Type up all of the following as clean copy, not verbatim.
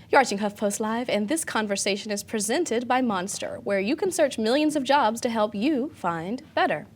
You're watching HuffPost Live, and this conversation is presented by Monster, where you can search millions of jobs to help you find better.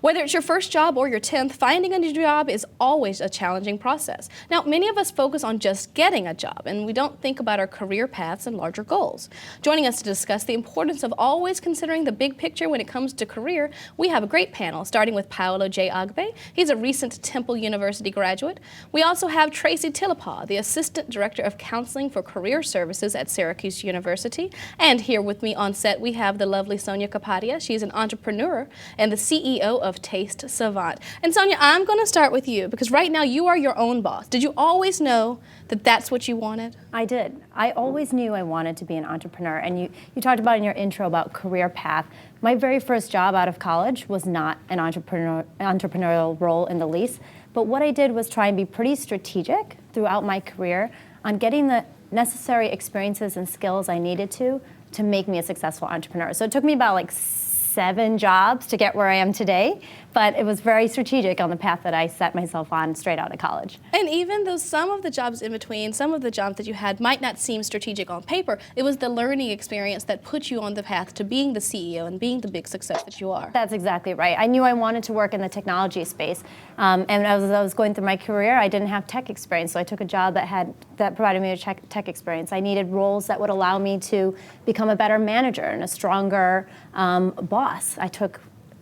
Whether it's your first job or your 10th, finding a new job is always a challenging process. Now, many of us focus on just getting a job, and we don't think about our career paths and larger goals. Joining us to discuss the importance of always considering the big picture when it comes to career, we have a great panel, starting with Paolo J. Agbe. He's a recent Temple University graduate. We also have Tracy Tillapaw, the Assistant Director of Counseling for Career Services at Syracuse University. And here with me on set, we have the lovely Sonia Kapadia. She's an entrepreneur and the CEO of Taste Savant. And Sonia, I'm going to start with you because right now you are your own boss. Did you always know that that's what you wanted? I did. I always knew I wanted to be an entrepreneur. And you talked about in your intro about career path. My very first job out of college was not an entrepreneurial role in the least. But what I did was try and be pretty strategic throughout my career on getting the necessary experiences and skills I needed to make me a successful entrepreneur. So it took me about like 7 jobs to get where I am today, but it was very strategic on the path that I set myself on straight out of college. And even though some of the jobs in between, some of the jobs that you had might not seem strategic on paper, it was the learning experience that put you on the path to being the CEO and being the big success that you are. That's exactly right. I knew I wanted to work in the technology space, and as I was going through my career, I didn't have tech experience, so I took a job that provided me with tech experience. I needed roles that would allow me to become a better manager and a stronger boss. I took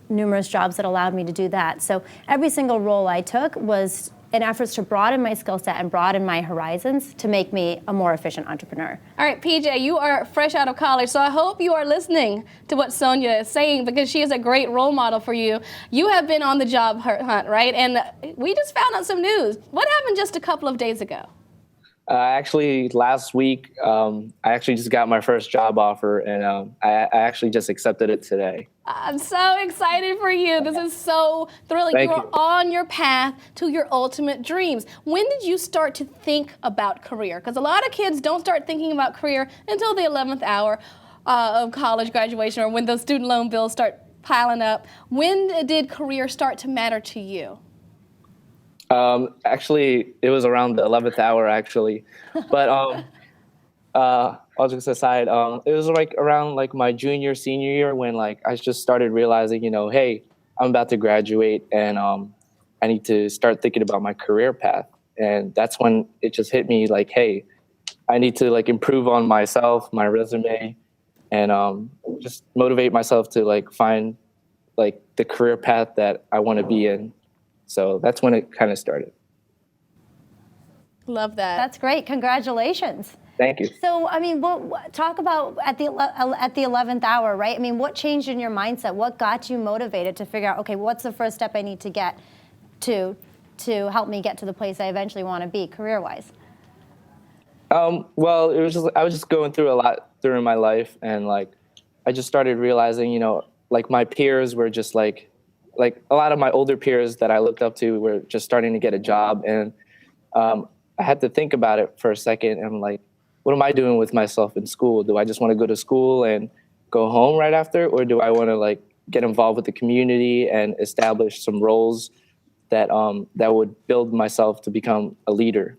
numerous jobs that allowed me to do that. So every single role I took was in efforts to broaden my skill set and broaden my horizons to make me a more efficient entrepreneur. All right, PJ, you are fresh out of college, so I hope you are listening to what Sonia is saying because she is a great role model for you. You have been on the job hunt, right? And we just found out some news. What happened just a couple of days ago? Actually, last week, I actually just got my first job offer, and I actually just accepted it today. I'm so excited for you. This is so thrilling. Thank you are you. on your path to your ultimate dreams. When did you start to think about career? Because a lot of kids don't start thinking about career until the 11th hour of college graduation or when those student loan bills start piling up. When did career start to matter to you? Actually, it was around the 11th hour, actually. But all jokes aside, it was like around like my junior, senior year when like I just started realizing, hey, I'm about to graduate and I need to start thinking about my career path. And that's when it just hit me like, hey, I need to like improve on myself, my resume, and just motivate myself to like find like the career path that I want to be in. So that's when it kind of started. Love that. That's great. Congratulations. Thank you. So, I mean, talk about at the 11th hour, right? I mean, what changed in your mindset? What got you motivated to figure out, okay, what's the first step I need to get to help me get to the place I eventually want to be career-wise? Well, it was just I was just going through a lot during my life, and like I just started realizing, like my peers were just like a lot of my older peers that I looked up to were just starting to get a job, and I had to think about it for a second. And I'm like, what am I doing with myself in school? Do I just want to go to school and go home right after, or do I want to like get involved with the community and establish some roles that that would build myself to become a leader?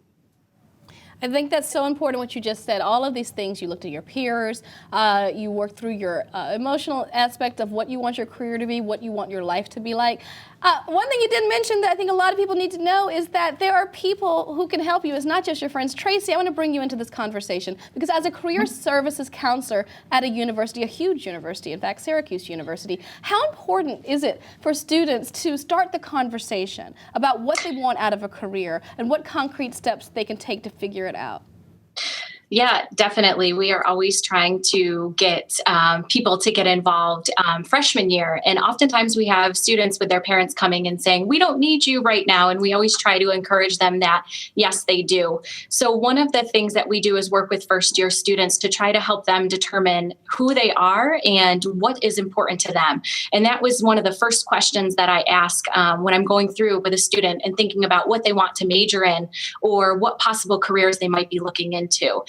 I think that's so important what you just said. All of these things, you looked at your peers, you worked through your emotional aspect of what you want your career to be, what you want your life to be like. One thing you didn't mention that I think a lot of people need to know is that there are people who can help you. It's not just your friends. Tracy, I want to bring you into this conversation because as a career services counselor at a university, a huge university, in fact, Syracuse University, how important is it for students to start the conversation about what they want out of a career and what concrete steps they can take to figure it out? Yeah, definitely. We are always trying to get people to get involved freshman year. And oftentimes we have students with their parents coming and saying, we don't need you right now. And we always try to encourage them that, yes, they do. So one of the things that we do is work with first year students to try to help them determine who they are and what is important to them. And that was one of the first questions that I ask when I'm going through with a student and thinking about what they want to major in or what possible careers they might be looking into.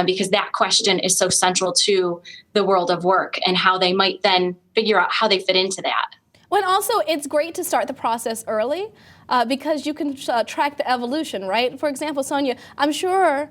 Because that question is so central to the world of work and how they might then figure out how they fit into that. Well, and also it's great to start the process early because you can track the evolution, right? For example, Sonia, I'm sure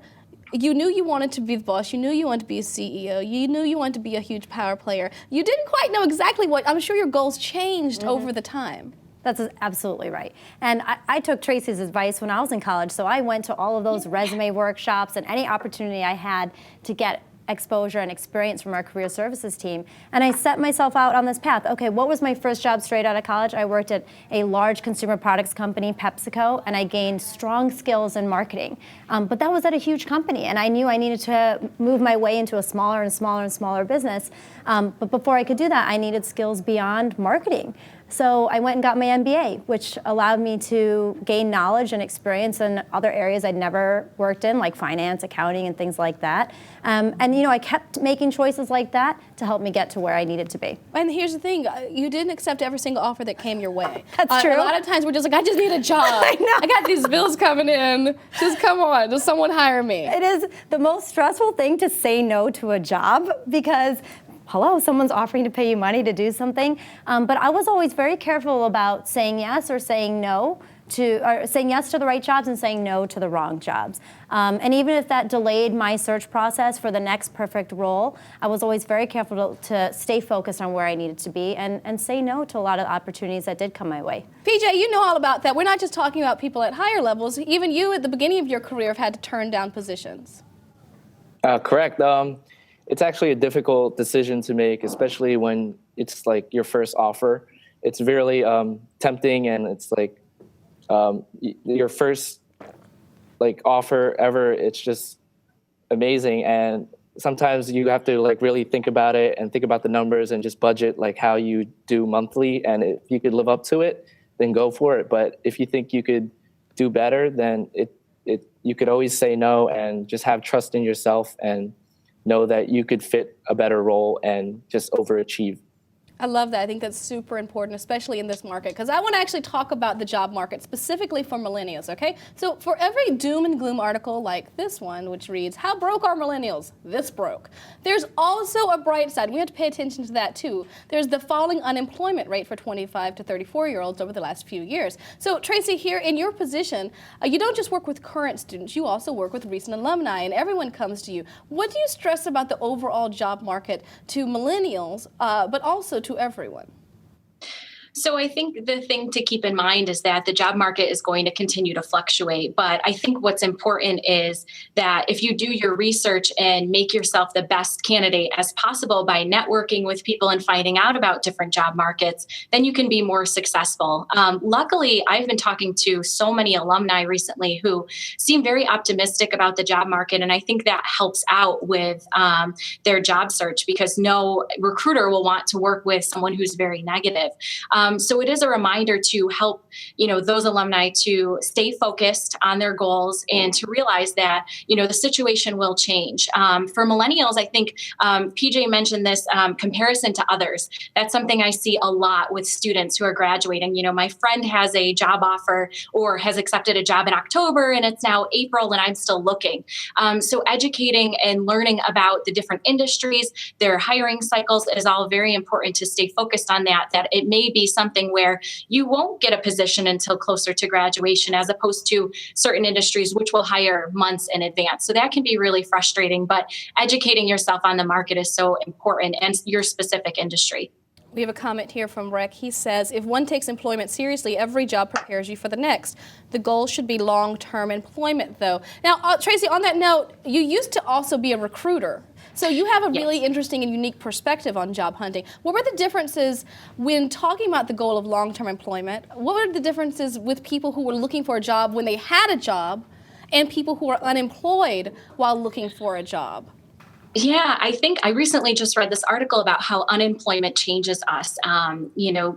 You knew you wanted to be the boss. You knew you wanted to be a CEO. You knew you wanted to be a huge power player. You didn't quite know exactly what, I'm sure your goals changed over the time. That's absolutely right. And I took Tracy's advice when I was in college, so I went to all of those resume workshops and any opportunity I had to get exposure and experience from our career services team. And I set myself out on this path. Okay, what was my first job straight out of college? I worked at a large consumer products company, PepsiCo, and I gained strong skills in marketing. But that was at a huge company, and I knew I needed to move my way into a smaller and smaller and smaller business. But before I could do that, I needed skills beyond marketing. So I went and got my MBA, which allowed me to gain knowledge and experience in other areas I'd never worked in, like finance, accounting, and things like that. And I kept making choices like that to help me get to where I needed to be. And here's the thing, you didn't accept every single offer that came your way. That's true. A lot of times we're just like, I just need a job. I got these bills coming in. Just come on, just someone hire me. It is the most stressful thing to say no to a job because hello, someone's offering to pay you money to do something. But I was always very careful about saying yes or saying no or saying yes to the right jobs and saying no to the wrong jobs. And even if that delayed my search process for the next perfect role, I was always very careful to stay focused on where I needed to be and say no to a lot of opportunities that did come my way. PJ, you know all about that. We're not just talking about people at higher levels. Even you at the beginning of your career have had to turn down positions. Correct. It's actually a difficult decision to make, especially when it's like your first offer. It's really tempting, and it's like your first like offer ever. It's just amazing, and sometimes you have to like really think about it and think about the numbers and just budget like how you do monthly. And if you could live up to it, then go for it. But if you think you could do better, then you could always say no and just have trust in yourself and know that you could fit a better role and just overachieve. I love that. I think that's super important, especially in this market, because I want to actually talk about the job market specifically for millennials, okay? So for every doom and gloom article like this one, which reads, how broke are millennials? This broke. There's also a bright side. We have to pay attention to that too. There's the falling unemployment rate for 25 to 34-year-olds over the last few years. So Tracy, here in your position, you don't just work with current students, you also work with recent alumni, and everyone comes to you. What do you stress about the overall job market to millennials, but also to everyone? So I think the thing to keep in mind is that the job market is going to continue to fluctuate. But I think what's important is that if you do your research and make yourself the best candidate as possible by networking with people and finding out about different job markets, then you can be more successful. Luckily, I've been talking to so many alumni recently who seem very optimistic about the job market. And I think that helps out with their job search, because no recruiter will want to work with someone who's very negative. So it is a reminder to help, those alumni to stay focused on their goals and to realize that, the situation will change. For millennials, I think PJ mentioned this comparison to others. That's something I see a lot with students who are graduating. My friend has a job offer or has accepted a job in October and it's now April and I'm still looking. So educating and learning about the different industries, their hiring cycles is all very important to stay focused on that it may be something where you won't get a position until closer to graduation, as opposed to certain industries which will hire months in advance. So that can be really frustrating, but educating yourself on the market is so important, and your specific industry. We have a comment here from Rec. He says, if one takes employment seriously, every job prepares you for the next. The goal should be long-term employment, though. Now, Tracy, on that note, you used to also be a recruiter. So you have a really interesting and unique perspective on job hunting. What were the differences when talking about the goal of long-term employment? What were the differences with people who were looking for a job when they had a job and people who were unemployed while looking for a job? Yeah, I think I recently just read this article about how unemployment changes us.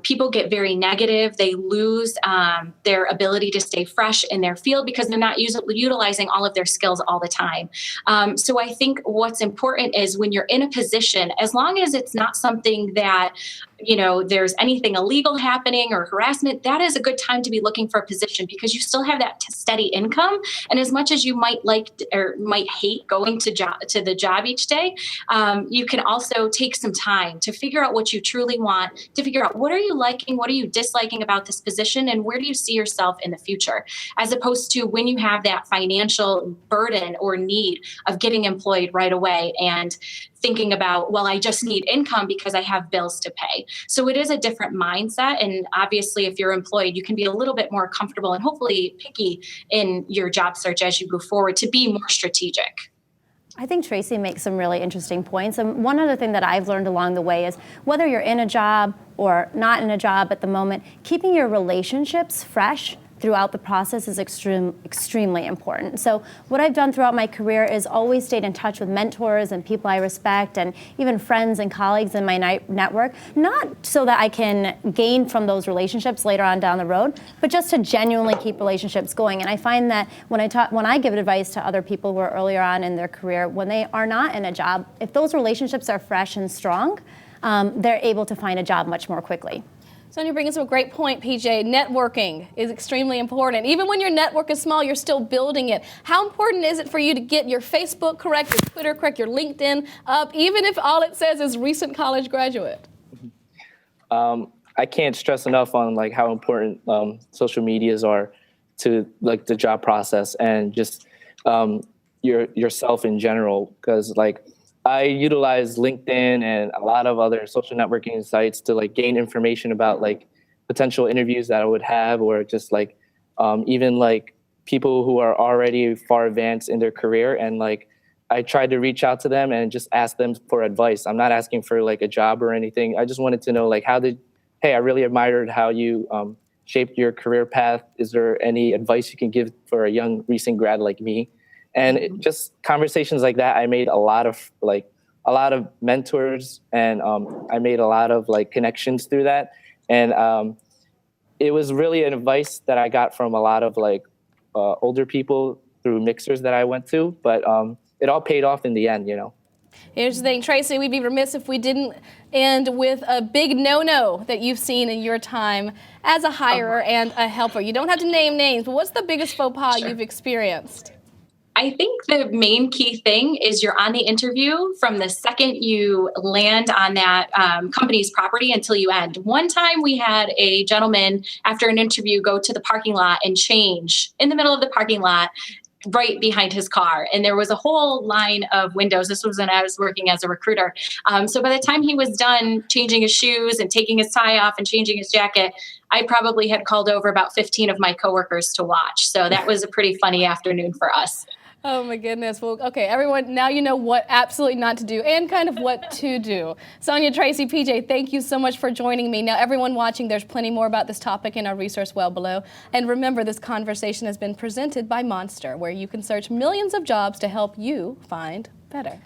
People get very negative. They lose their ability to stay fresh in their field because they're not utilizing all of their skills all the time. So I think what's important is when you're in a position, as long as it's not something that there's anything illegal happening or harassment, that is a good time to be looking for a position because you still have that steady income. And as much as you might or might hate going to the job each day, you can also take some time to figure out what you truly want, to figure out what are you liking, what are you disliking about this position, and where do you see yourself in the future, as opposed to when you have that financial burden or need of getting employed right away and thinking about, well, I just need income because I have bills to pay. So it is a different mindset. And obviously, if you're employed, you can be a little bit more comfortable and hopefully picky in your job search as you move forward to be more strategic. I think Tracy makes some really interesting points. And one other thing that I've learned along the way is whether you're in a job or not in a job at the moment, keeping your relationships fresh throughout the process is extremely important. So what I've done throughout my career is always stayed in touch with mentors and people I respect and even friends and colleagues in my network, not so that I can gain from those relationships later on down the road, but just to genuinely keep relationships going. And I find that when I give advice to other people who are earlier on in their career, when they are not in a job, if those relationships are fresh and strong, they're able to find a job much more quickly. Sonia, bringing us a great point, PJ. Networking is extremely important. Even when your network is small, you're still building it. How important is it for you to get your Facebook correct, your Twitter correct, your LinkedIn up, even if all it says is recent college graduate? I can't stress enough on like how important social medias are to like the job process and just yourself in general, because like I utilize LinkedIn and a lot of other social networking sites to like gain information about like potential interviews that I would have, or just like even like people who are already far advanced in their career. And like I tried to reach out to them and just ask them for advice. I'm not asking for like a job or anything. I just wanted to know like hey, I really admired how you shaped your career path. Is there any advice you can give for a young recent grad like me? And just conversations like that, I made a lot of mentors, and I made a lot of like connections through that. And it was really an advice that I got from a lot of like older people through mixers that I went to, but it all paid off in the end, you know. Here's the thing, Tracy, we'd be remiss if we didn't end with a big no-no that you've seen in your time as a hirer and a helper. You don't have to name names, but what's the biggest faux pas you've experienced? I think the main key thing is you're on the interview from the second you land on that company's property until you end. One time we had a gentleman after an interview go to the parking lot and change in the middle of the parking lot right behind his car. And there was a whole line of windows. This was when I was working as a recruiter. So by the time he was done changing his shoes and taking his tie off and changing his jacket, I probably had called over about 15 of my coworkers to watch. So that was a pretty funny afternoon for us. Oh my goodness. Well, okay, everyone, now you know what absolutely not to do and kind of what to do. Sonia, Tracy, PJ, thank you so much for joining me. Now, everyone watching, there's plenty more about this topic in our resource well below. And remember, this conversation has been presented by Monster, where you can search millions of jobs to help you find better.